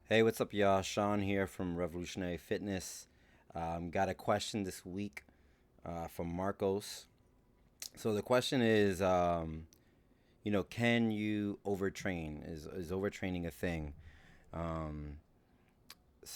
Hey, what's up, y'all? Sean here from Revolutionary Fitness. Got a question this week from Marcos. So the question is, can you overtrain? Is overtraining a thing? Um,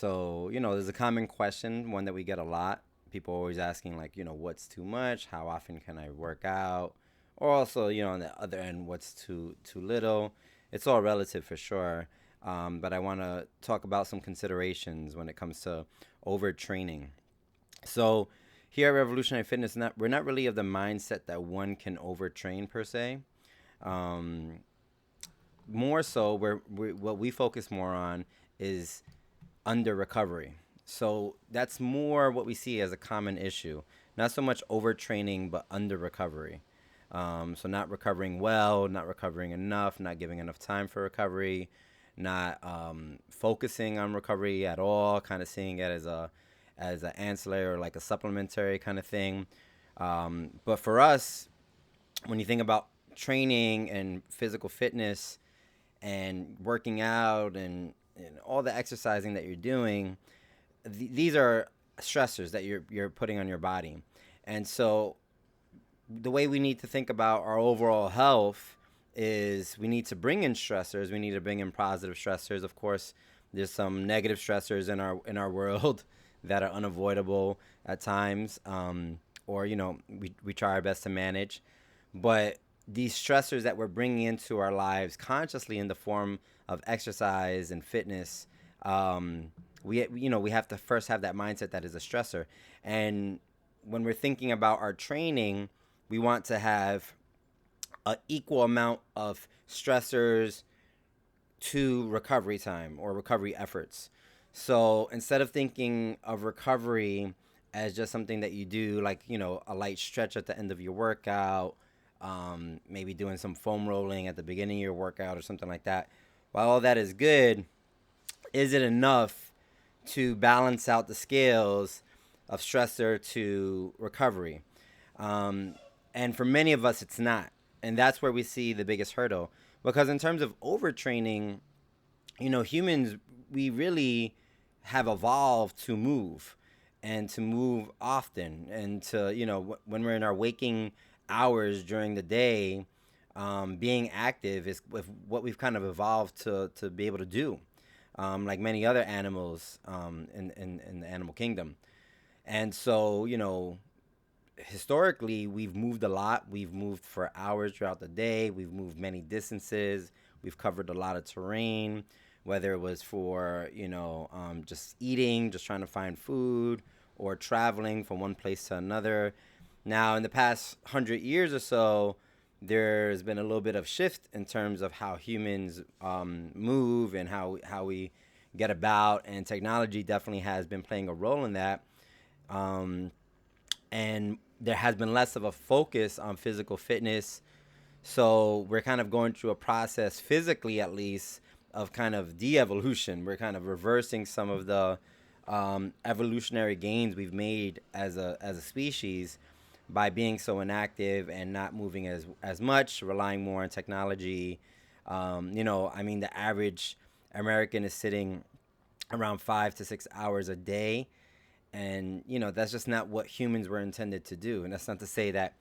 there's a common question, one that we get a lot. People always asking, like, what's too much? How often can I work out? Or also, on the other end, what's too little? It's all relative for sure. But I want to talk about some considerations when it comes to overtraining. So here at Revolutionary Fitness, we're not really of the mindset that one can overtrain per se. Um, More so, what we focus more on is under recovery. So that's more what we see as a common issue. Not so much overtraining, but under recovery. So not recovering well, not recovering enough, not giving enough time for recovery, not focusing on recovery at all, kind of seeing it as an ancillary or like a supplementary kind of thing. But for us, when you think about training and physical fitness and working out and all the exercising that you're doing, these are stressors that you're putting on your body. And so the way we need to think about our overall health is we need to bring in stressors. We need to bring in positive stressors. Of course, there's some negative stressors in our world that are unavoidable at times, or we try our best to manage. But these stressors that we're bringing into our lives consciously in the form of exercise and fitness, we have to first have that mindset that is a stressor. And when we're thinking about our training, we want to have an equal amount of stressors to recovery time or recovery efforts. So instead of thinking of recovery as just something that you do, like, a light stretch at the end of your workout, maybe doing some foam rolling at the beginning of your workout or something like that, while all that is good, is it enough to balance out the scales of stressor to recovery? Um, and for many of us, it's not. And that's where we see the biggest hurdle. Because in terms of overtraining, humans, we really have evolved to move and to move often. And to, when we're in our waking hours during the day, being active is what we've kind of evolved to be able to do, like many other animals in the animal kingdom. And so, historically, we've moved a lot. We've moved for hours throughout the day. We've moved many distances. We've covered a lot of terrain, whether it was for, just eating, just trying to find food, or traveling from one place to another. Now, in the past 100 years or so, there's been a little bit of shift in terms of how humans move and how we get about, and technology definitely has been playing a role in that. Um, and there has been less of a focus on physical fitness. So we're kind of going through a process, physically at least, of kind of de-evolution. We're kind of reversing some of the evolutionary gains we've made as a species by being so inactive and not moving as much, relying more on technology. The average American is sitting around 5 to 6 hours a day, and that's just not what humans were intended to do. And that's not to say that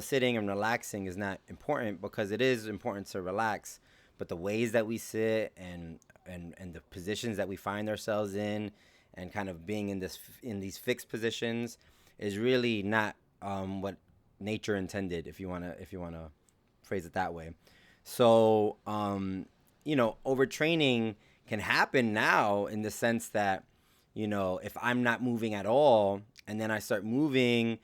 sitting and relaxing is not important, because it is important to relax, but the ways that we sit and the positions that we find ourselves in, and kind of being in these fixed positions, is really not what nature intended, if you want to phrase it that way. So overtraining can happen now, in the sense that if I'm not moving at all, and then I start moving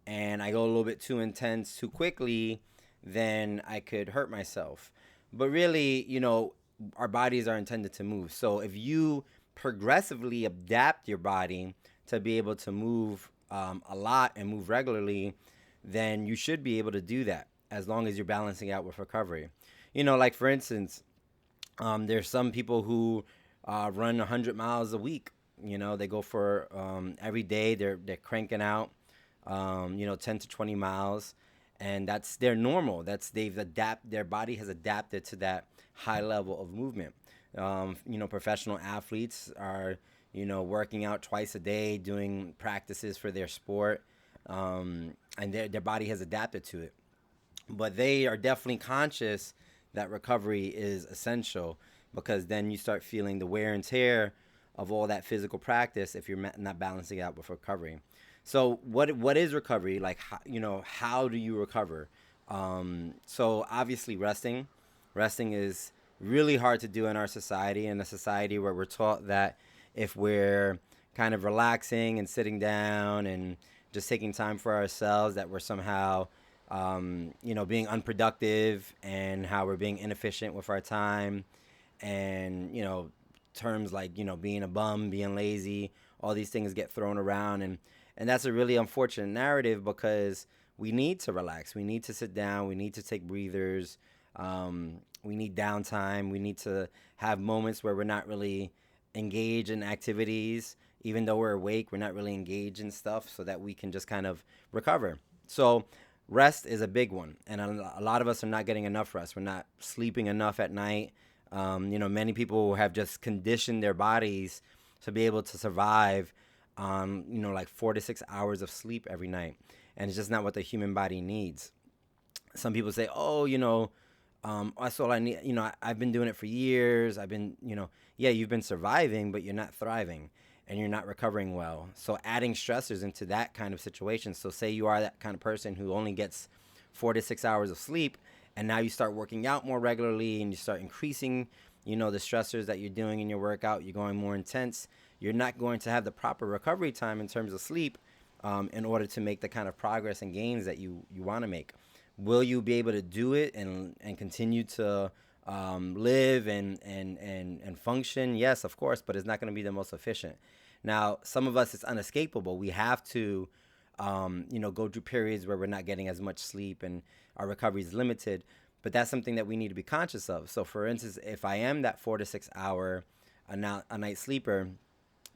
and I go a little bit too intense too quickly, then I could hurt myself. But really, our bodies are intended to move. So if you progressively adapt your body to be able to move a lot and move regularly, then you should be able to do that, as long as you're balancing out with recovery. Like, for instance, there's some people who run 100 miles a week. They go for every day. They're cranking out, 10 to 20 miles, and they're normal. Their body has adapted to that high level of movement. Professional athletes are, working out twice a day, doing practices for their sport, and their body has adapted to it. But they are definitely conscious that recovery is essential, because then you start feeling the wear and tear of all that physical practice if you're not balancing it out with recovery. So what is recovery? Like, how do you recover? So obviously resting is really hard to do in our society, in a society where we're taught that if we're kind of relaxing and sitting down and just taking time for ourselves, that we're somehow being unproductive, and how we're being inefficient with our time, and terms like being a bum, being lazy, all these things get thrown around, and that's a really unfortunate narrative, because we need to relax, we need to sit down, we need to take breathers, we need downtime, we need to have moments where we're not really engaged in activities, even though we're awake, we're not really engaged in stuff, so that we can just kind of recover. So rest is a big one, and a lot of us are not getting enough rest. We're not sleeping enough at night. Many people have just conditioned their bodies to be able to survive on, like 4 to 6 hours of sleep every night, and it's just not what the human body needs. Some people say, "Oh, that's all I need." I've been doing it for years. Yeah, you've been surviving, but you're not thriving, and you're not recovering well. So adding stressors into that kind of situation. So say you are that kind of person who only gets 4 to 6 hours of sleep, and now you start working out more regularly, and you start increasing, the stressors that you're doing in your workout. You're going more intense. You're not going to have the proper recovery time in terms of sleep, in order to make the kind of progress and gains that you want to make. Will you be able to do it and continue to live and function? Yes, of course, but it's not going to be the most efficient. Now, some of us, it's unescapable. We have to, go through periods where we're not getting as much sleep and our recovery is limited. But that's something that we need to be conscious of. So, for instance, if I am that 4 to 6 hour a night sleeper,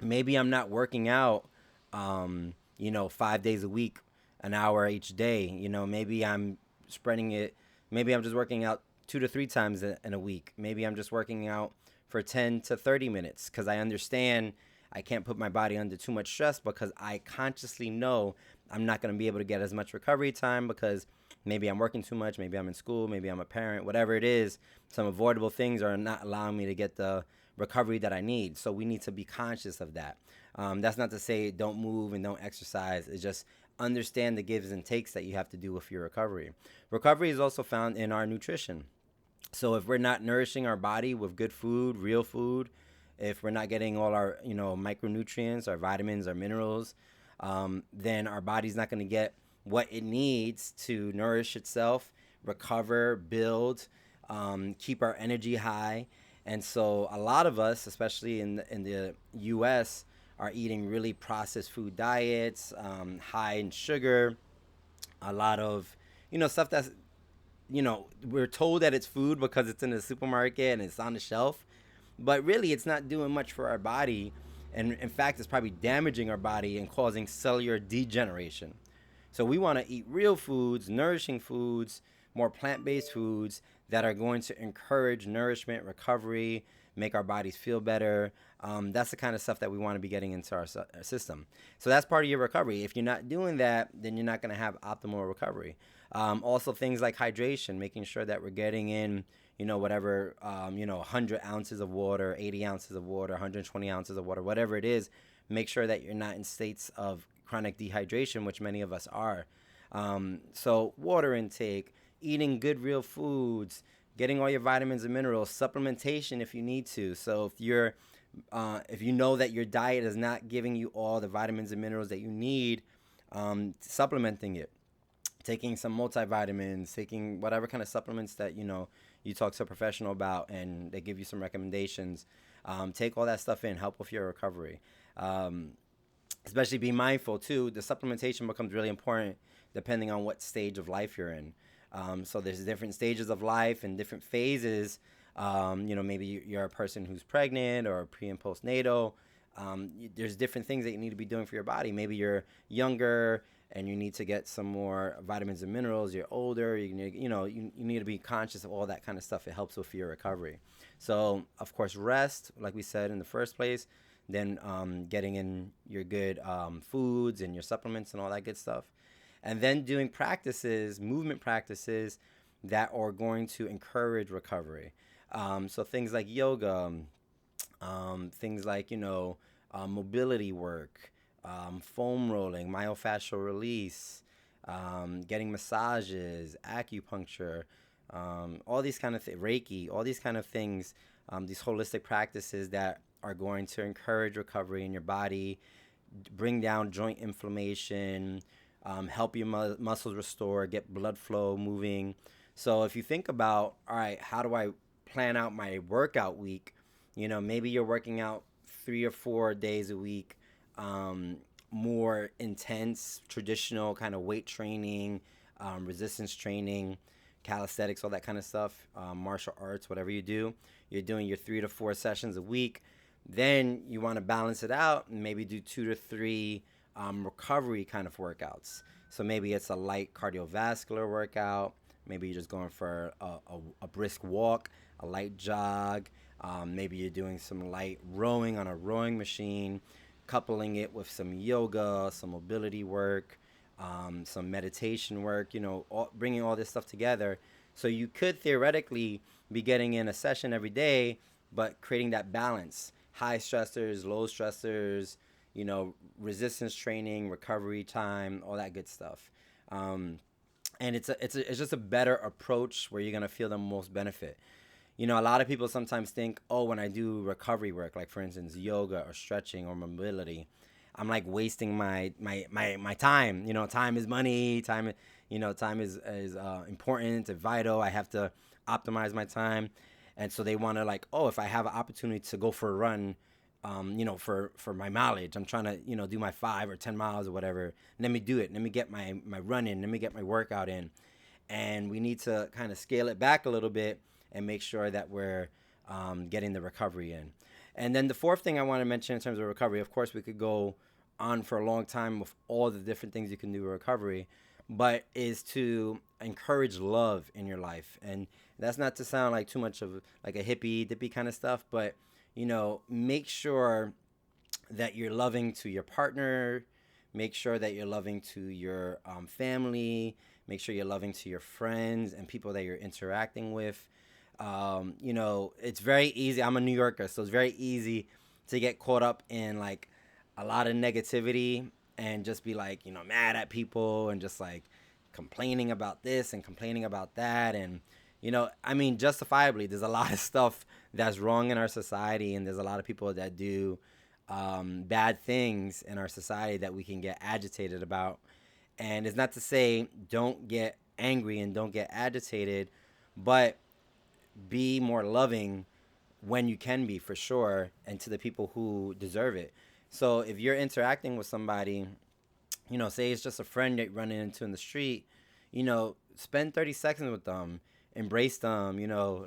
maybe I'm not working out, 5 days a week, an hour each day. Maybe I'm spreading it. Maybe I'm just working out 2 to 3 times in a week. Maybe I'm just working out for 10 to 30 minutes, because I understand I can't put my body under too much stress, because I consciously know I'm not going to be able to get as much recovery time, because maybe I'm working too much, maybe I'm in school, maybe I'm a parent, whatever it is, some avoidable things are not allowing me to get the recovery that I need. So we need to be conscious of that. That's not to say don't move and don't exercise. It's just understand the gives and takes that you have to do with your recovery. Recovery is also found in our nutrition. So if we're not nourishing our body with good food, real food, if we're not getting all our, micronutrients, our vitamins, our minerals, then our body's not going to get what it needs to nourish itself, recover, build, keep our energy high. And so a lot of us, especially in the U.S., are eating really processed food diets, high in sugar, a lot of, stuff that's, we're told that it's food because it's in the supermarket and it's on the shelf, but really it's not doing much for our body. And in fact, it's probably damaging our body and causing cellular degeneration. So we want to eat real foods, nourishing foods, more plant-based foods that are going to encourage nourishment, recovery, make our bodies feel better. That's the kind of stuff that we want to be getting into our system. So that's part of your recovery. If you're not doing that, then you're not going to have optimal recovery. Also, things like hydration, making sure that we're getting in, whatever, 100 ounces of water, 80 ounces of water, 120 ounces of water, whatever it is. Make sure that you're not in states of chronic dehydration, which many of us are. So water intake, eating good real foods, getting all your vitamins and minerals, supplementation if you need to. So if you know that your diet is not giving you all the vitamins and minerals that you need, supplementing it, taking some multivitamins, taking whatever kind of supplements that you talk to a professional about and they give you some recommendations. Take all that stuff in, help with your recovery. Especially be mindful too. The supplementation becomes really important depending on what stage of life you're in. So there's different stages of life and different phases. Maybe you're a person who's pregnant or pre and postnatal. There's different things that you need to be doing for your body. Maybe you're younger and you need to get some more vitamins and minerals. You're older. You need to be conscious of all that kind of stuff. It helps with your recovery. So, of course, rest, like we said in the first place, then getting in your good foods and your supplements and all that good stuff. And then doing practices, movement practices that are going to encourage recovery. So things like yoga, things like, mobility work, foam rolling, myofascial release, getting massages, acupuncture, all these kind of Reiki, all these kind of things, these holistic practices that are going to encourage recovery in your body, bring down joint inflammation, help your muscles restore, get blood flow moving. So if you think about, all right, how do I plan out my workout week? Maybe you're working out 3 or 4 days a week, more intense, traditional kind of weight training, resistance training, calisthenics, all that kind of stuff, martial arts, whatever you do. You're doing your 3 to 4 sessions a week. Then you want to balance it out and maybe do 2 to 3 recovery kind of workouts. So maybe it's a light cardiovascular workout. Maybe you're just going for a brisk walk, a light jog. Maybe you're doing some light rowing on a rowing machine, coupling it with some yoga, some mobility work, some meditation work, bringing all this stuff together. So you could theoretically be getting in a session every day, but creating that balance. High stressors, low stressors, resistance training, recovery time, all that good stuff. And it's just a better approach where you're going to feel the most benefit. A lot of people sometimes think, oh, when I do recovery work, like for instance, yoga or stretching or mobility, I'm like wasting my time. Time is money. Time is important and vital. I have to optimize my time. And so they want to like, oh, if I have an opportunity to go for a run, for my mileage, I'm trying to, do my 5 or 10 miles or whatever. Let me do it. Let me get my run in. Let me get my workout in. And we need to kind of scale it back a little bit and make sure that we're getting the recovery in. And then the fourth thing I want to mention in terms of recovery, of course, we could go on for a long time with all the different things you can do with recovery, but is to encourage love in your life. And that's not to sound like too much of like a hippie dippy kind of stuff, but make sure that you're loving to your partner, make sure that you're loving to your family, make sure you're loving to your friends and people that you're interacting with. It's very easy. I'm a New Yorker, so it's very easy to get caught up in like a lot of negativity and just be like, mad at people and just like complaining about this and complaining about that. And, justifiably, there's a lot of stuff that's wrong in our society. And there's a lot of people that do bad things in our society that we can get agitated about. And it's not to say don't get angry and don't get agitated, but be more loving when you can be, for sure, and to the people who deserve it. So if you're interacting with somebody, say it's just a friend that you're running into in the street, spend 30 seconds with them, embrace them,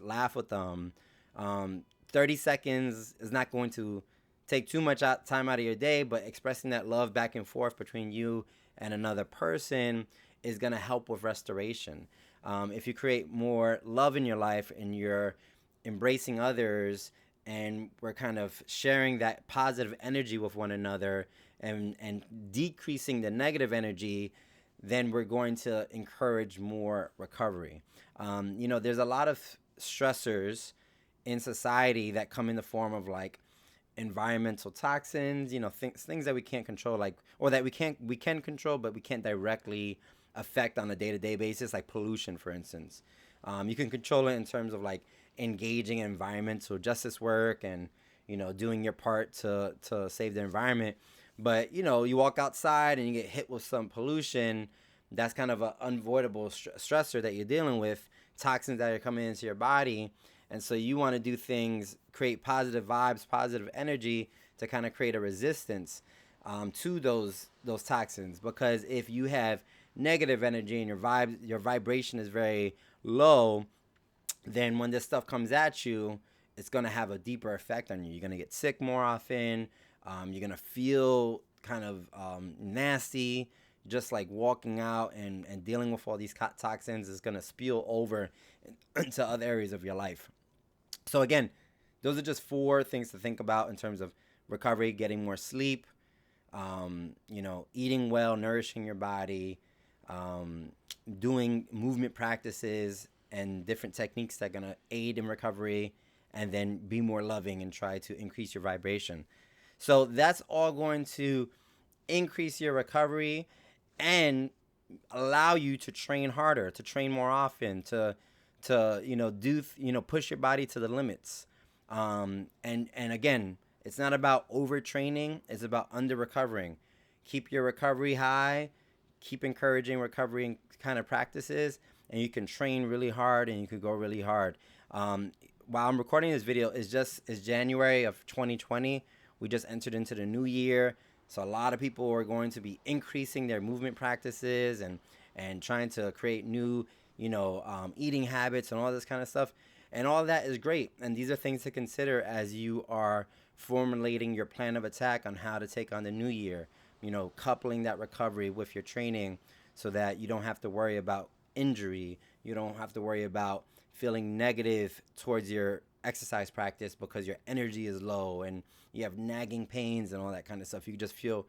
laugh with them. 30 seconds is not going to take too much time out of your day, but expressing that love back and forth between you and another person is going to help with restoration. If you create more love in your life and you're embracing others and we're kind of sharing that positive energy with one another and decreasing the negative energy, then we're going to encourage more recovery. There's a lot of stressors in society that come in the form of like environmental toxins, things that we can't control, like, or that we can control, but we can't directly affect on a day-to-day basis, like pollution, for instance. You can control it in terms of like engaging in environmental justice work and, doing your part to save the environment. But, you walk outside and you get hit with some pollution. That's kind of an unavoidable stressor that you're dealing with, toxins that are coming into your body. And so you want to do things, create positive vibes, positive energy to kind of create a resistance to those toxins. Because if you have negative energy and your vibration is very low, then when this stuff comes at you, it's going to have a deeper effect on you. You're going to get sick more often. You're going to feel kind of nasty. Just like walking out and dealing with all these toxins is going to spill over into other areas of your life. So again, those are just 4 things to think about in terms of recovery: getting more sleep, eating well, nourishing your body, um, doing movement practices and different techniques that are going to aid in recovery, and then be more loving and try to increase your vibration. So that's all going to increase your recovery and allow you to train harder, to train more often, to push your body to the limits. And again, it's not about overtraining, it's about under recovering. Keep your recovery high, keep encouraging recovery kind of practices, and you can train really hard and you can go really hard. While I'm recording this video, it's January of 2020. We just entered into the new year. So a lot of people are going to be increasing their movement practices and trying to create new, eating habits and all this kind of stuff. And all that is great. And these are things to consider as you are formulating your plan of attack on how to take on the new year. Coupling that recovery with your training so that you don't have to worry about injury. You don't have to worry about feeling negative towards your exercise practice because your energy is low and you have nagging pains and all that kind of stuff. You just feel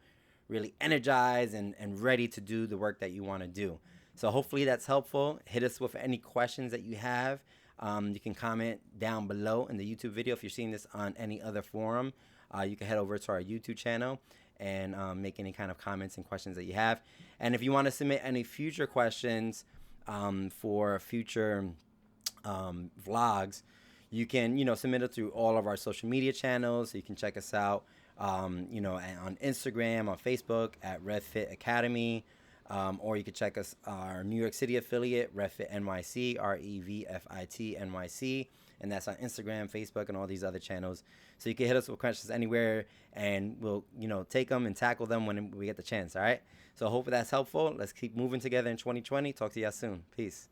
really energized and ready to do the work that you want to do. So hopefully that's helpful. Hit us with any questions that you have. You can comment down below in the YouTube video. If you're seeing this on any other forum, you can head over to our YouTube channel and make any kind of comments and questions that you have. And if you want to submit any future questions for future vlogs, you can, submit it through all of our social media channels. So you can check us out, on Instagram, on Facebook at RevFit Academy, or you can check us, our New York City affiliate, RevFit NYC, RevFit NYC, and that's on Instagram, Facebook, and all these other channels. So you can hit us with questions anywhere, and we'll, take them and tackle them when we get the chance, all right? So I hope that's helpful. Let's keep moving together in 2020. Talk to y'all soon. Peace.